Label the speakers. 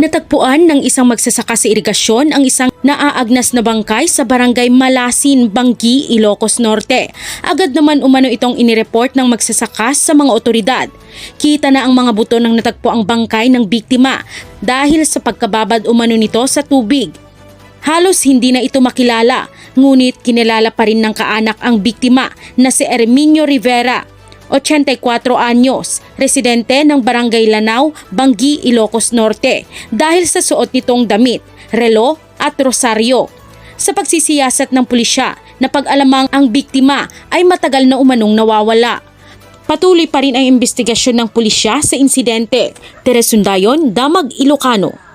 Speaker 1: Natagpuan ng isang magsasaka sa irigasyon ang isang naaagnas na bangkay sa barangay Malasin, Banggi, Ilocos Norte. Agad naman umano itong inireport ng magsasaka sa mga otoridad. Kita na ang mga buto ng natagpuang bangkay ng biktima dahil sa pagkababad umano nito sa tubig. Halos hindi na ito makilala, ngunit kinilala pa rin ng kaanak ang biktima na si Herminio Rivera, 84 anyos, residente ng Barangay Lanao, Banggi, Ilocos Norte dahil sa suot nitong damit, relo at rosaryo. Sa pagsisiyasat ng pulisya, napag-alamang ang biktima ay matagal na umanong nawawala. Patuloy pa rin ang investigasyon ng pulisya sa insidente. Teres Sundayon, Damag, Ilocano.